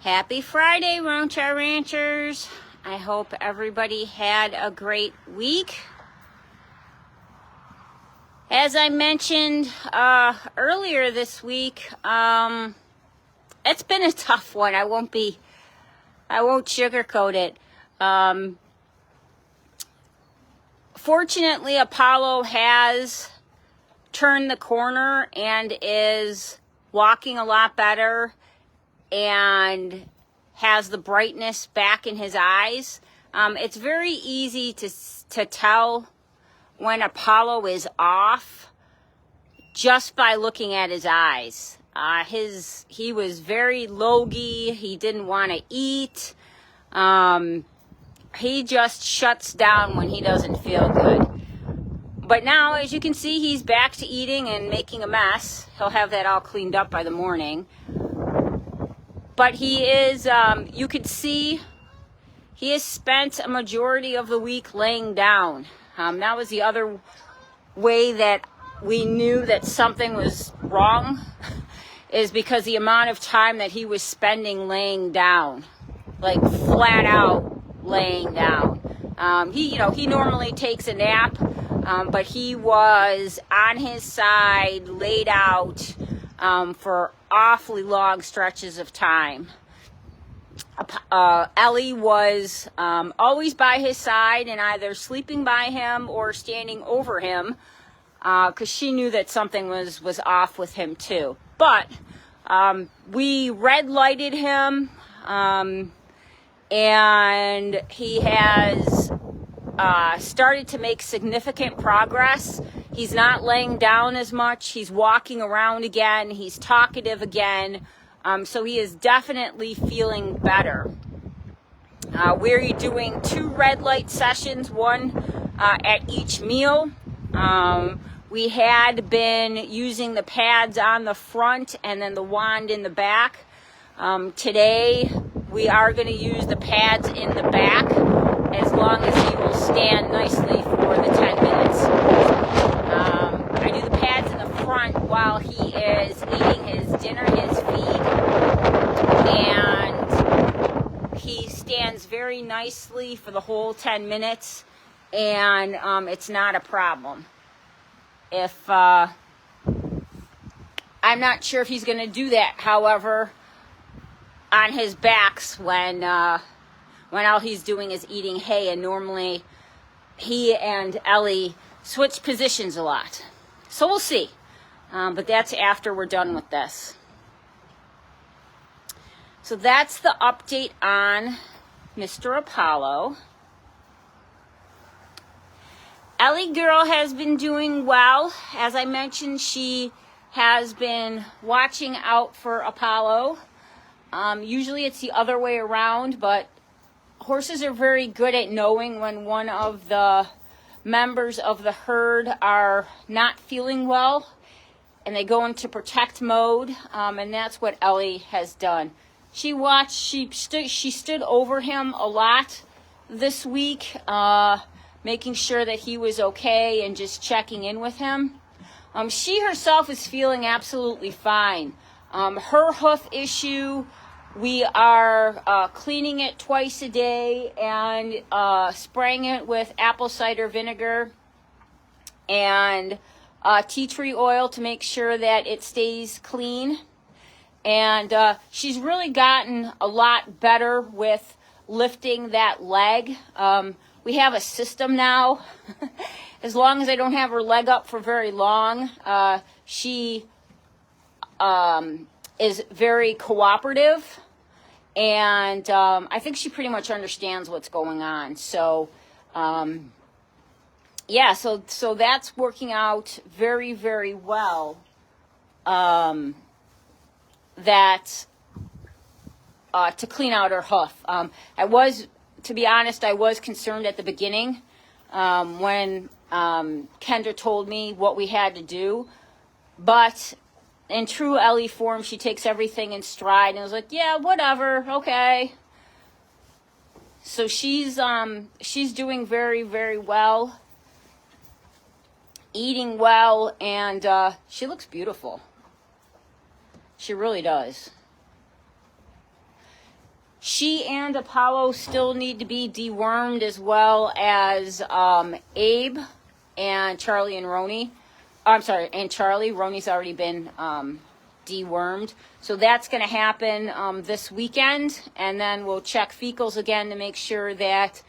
Happy Friday, Rancher Ranchers. I hope everybody had a great week. As I mentioned earlier this week, it's been a tough one. I won't sugarcoat it. Fortunately, Apollo has turned the corner and is walking a lot better and has the brightness back in his eyes. It's very easy to tell when Apollo is off just by looking at his eyes. He was very logy. He didn't want to eat. He just shuts down when he doesn't feel good. But now, as you can see, he's back to eating and making a mess. He'll have that all cleaned up by the morning. But he is, you could see, he has spent a majority of the week laying down. That was the other way that we knew that something was wrong, is because the amount of time that he was spending laying down, like flat out laying down. He normally takes a nap, but he was on his side, laid out for awfully long stretches of time. Ellie was always by his side and either sleeping by him or standing over him, because she knew that something was off with him too. But we red lighted him, and he has started to make significant progress. He's not laying down as much. He's walking around again. He's talkative again. So he is definitely feeling better. We're doing 2 red light sessions, one at each meal. We had been using the pads on the front and then the wand in the back. Today we are going to use the pads in the back, as long as he will stand nicely for the 10 minutes. I do the pads in the front while he is eating his dinner, his feed, and he stands very nicely for the whole 10 minutes, and it's not a problem. If I'm not sure if he's going to do that, however, on his backs when all he's doing is eating hay, and normally he and Ellie switch positions a lot. So we'll see. But that's after we're done with this. So that's the update on Mr. Apollo. Ellie girl has been doing well. As I mentioned, she has been watching out for Apollo. Usually it's the other way around, but horses are very good at knowing when one of the members of the herd are not feeling well, and they go into protect mode, and that's what Ellie has done. She stood over him a lot this week, making sure that he was okay and just checking in with him. She herself is feeling absolutely fine. Her hoof issue, we are cleaning it twice a day and spraying it with apple cider vinegar and tea tree oil to make sure that it stays clean. And she's really gotten a lot better with lifting that leg. We have a system now. As long as I don't have her leg up for very long, she is very cooperative, and I think she pretty much understands what's going on. So yeah, so that's working out very, very well. To clean out her hoof. To be honest, I was concerned at the beginning when Kendra told me what we had to do, but in true Ellie form, she takes everything in stride and was like, yeah, whatever, okay. So she's doing very, very well, eating well, and she looks beautiful. She really does. She and Apollo still need to be dewormed, as well as Abe and Charlie and Roni. I'm sorry, and Charlie. Roni's already been dewormed. So that's going to happen this weekend. And then we'll check fecals again to make sure that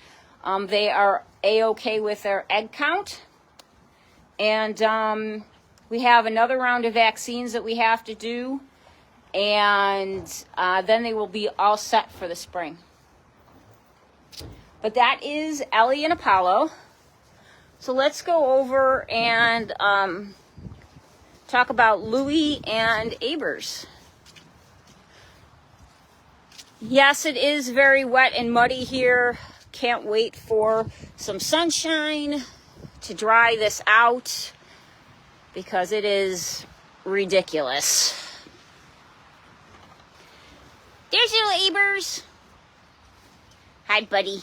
they are A-okay with their egg count. And we have another round of vaccines that we have to do. And then they will be all set for the spring. But that is Ellie and Apollo. So let's go over and talk about Louie and Abers. Yes, it is very wet and muddy here. Can't wait for some sunshine to dry this out because it is ridiculous. There's little Abers. Hi, buddy.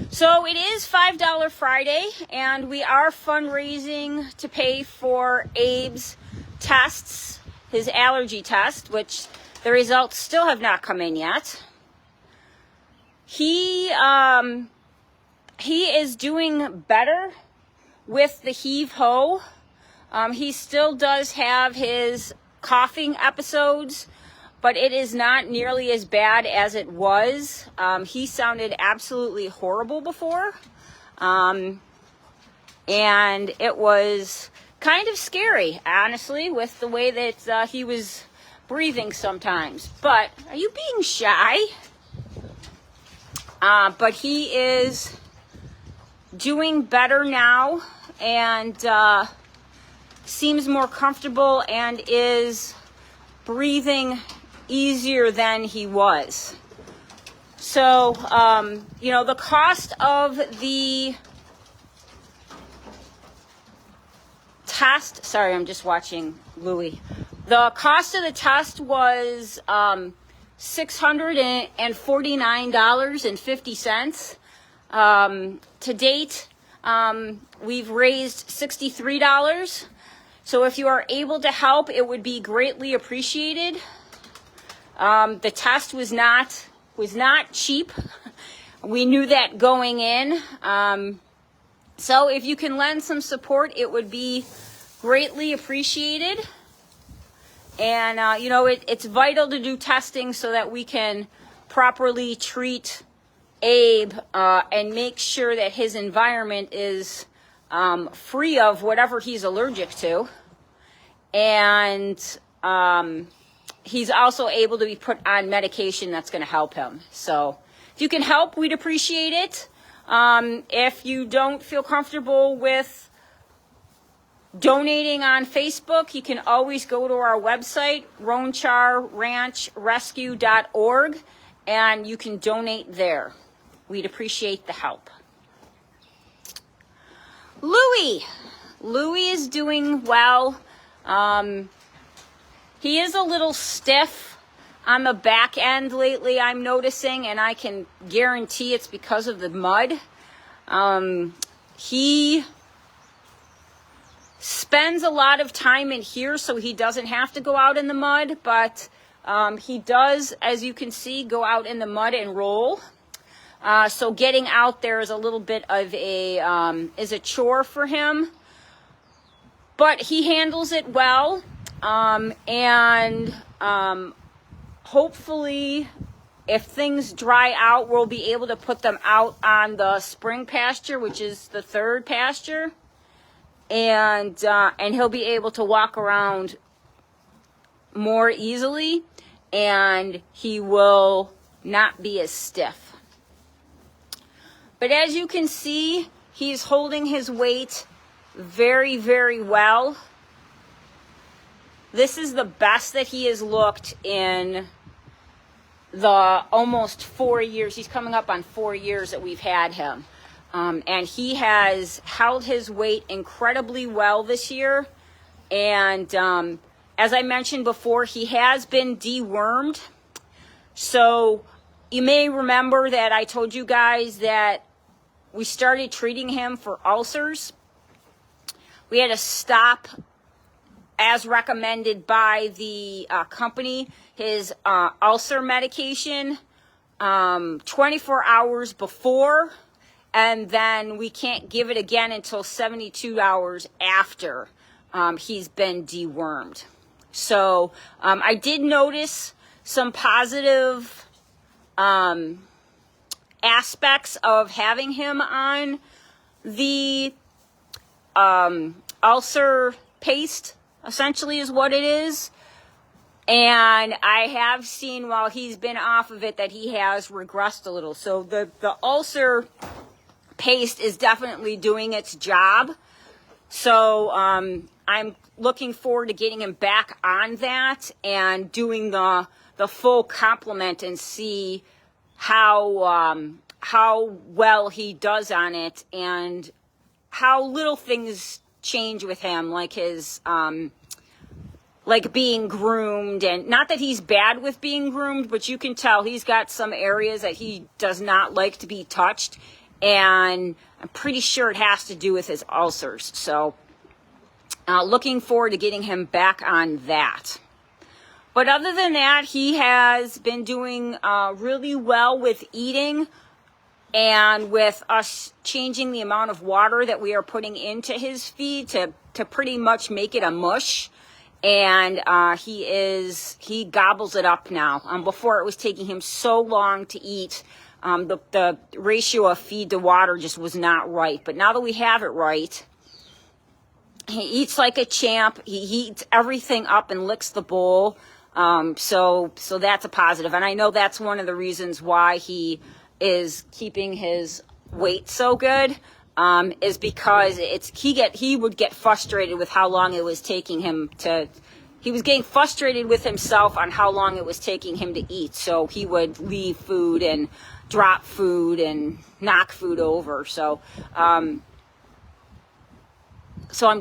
So it is $5 Friday, and we are fundraising to pay for Abe's tests, his allergy test, which the results still have not come in yet. He is doing better with the Heave Ho. He still does have his coughing episodes, but it is not nearly as bad as it was. He sounded absolutely horrible before. And it was kind of scary, honestly, with the way that he was breathing sometimes. But are you being shy? But he is doing better now and seems more comfortable and is breathing easier than he was. So, you know, the cost of the test, sorry, I'm just watching Louie. The cost of the test was $649.50. To date, we've raised $63. So if you are able to help, it would be greatly appreciated. The test was not cheap. We knew that going in. So if you can lend some support, it would be greatly appreciated. And, you know, it's vital to do testing so that we can properly treat Abe and make sure that his environment is free of whatever he's allergic to. And he's also able to be put on medication that's going to help him. So if you can help, we'd appreciate it. If you don't feel comfortable with donating on Facebook, you can always go to our website, roncharranchrescue.org, and you can donate there. We'd appreciate the help. Louie is doing well. He is a little stiff on the back end lately, I'm noticing, and I can guarantee it's because of the mud. He spends a lot of time in here, so he doesn't have to go out in the mud, but he does, as you can see, go out in the mud and roll. So getting out there is a little bit of a chore for him, but he handles it well. And hopefully, if things dry out, we'll be able to put them out on the spring pasture, which is the third pasture. And he'll be able to walk around more easily, and he will not be as stiff. But as you can see, he's holding his weight very, very well. This is the best that he has looked in the almost 4 years. He's coming up on 4 years that we've had him. And he has held his weight incredibly well this year. And as I mentioned before, he has been dewormed. So you may remember that I told you guys that we started treating him for ulcers. We had to stop as recommended by the company, his ulcer medication 24 hours before, and then we can't give it again until 72 hours after he's been dewormed. So I did notice some positive aspects of having him on the ulcer paste, essentially is what it is. And I have seen while he's been off of it that he has regressed a little. So the ulcer paste is definitely doing its job. So I'm looking forward to getting him back on that and doing the full complement and see how well he does on it and how little things change with him, like his like being groomed. And not that he's bad with being groomed, but you can tell he's got some areas that he does not like to be touched, and I'm pretty sure it has to do with his ulcers. So looking forward to getting him back on that. But other than that, he has been doing really well with eating, and with us changing the amount of water that we are putting into his feed to pretty much make it a mush. And he gobbles it up now. Before it was taking him so long to eat. The ratio of feed to water just was not right. But now that we have it right, he eats like a champ. He eats everything up and licks the bowl. So that's a positive. And I know that's one of the reasons why he is keeping his weight so good. Is because he would get frustrated with how long it was taking him he was getting frustrated with himself on how long it was taking him to eat. So he would leave food and drop food and knock food over. So I'm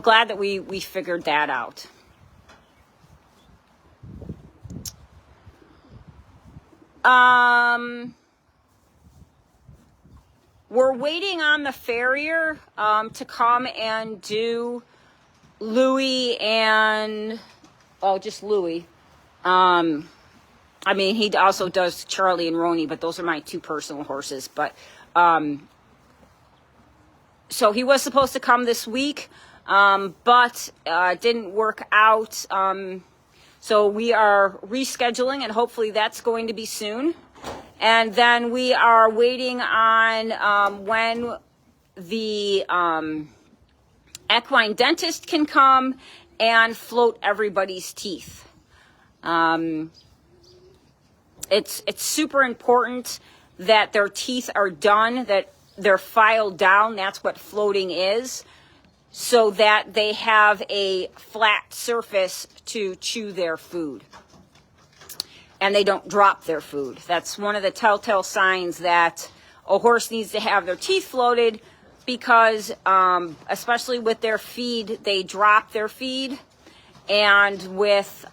glad that we figured that out. We're waiting on the farrier to come and do Louie and, just Louie. I mean, he also does Charlie and Roni, but those are my two personal horses. But so he was supposed to come this week, but didn't work out. So we are rescheduling, and hopefully that's going to be soon. And then we are waiting on when the equine dentist can come and float everybody's teeth. It's super important that their teeth are done, that they're filed down. That's what floating is, so that they have a flat surface to chew their food. And they don't drop their food. That's one of the telltale signs that a horse needs to have their teeth floated, because especially with their feed, they drop their feed. And with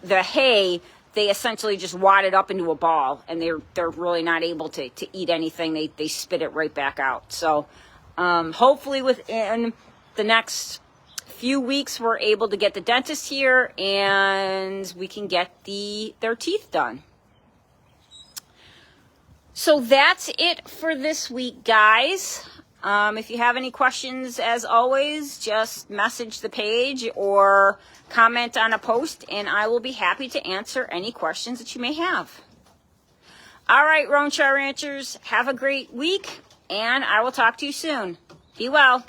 the hay, they essentially just wad it up into a ball, and they're really not able to eat anything. They spit it right back out. So hopefully within the next few weeks we're able to get the dentist here and we can get their teeth done. So that's it for this week, guys. If you have any questions, as always, just message the page or comment on a post, and I will be happy to answer any questions that you may have. All right, Roan Shire Ranchers, have a great week, and I will talk to you soon. Be well.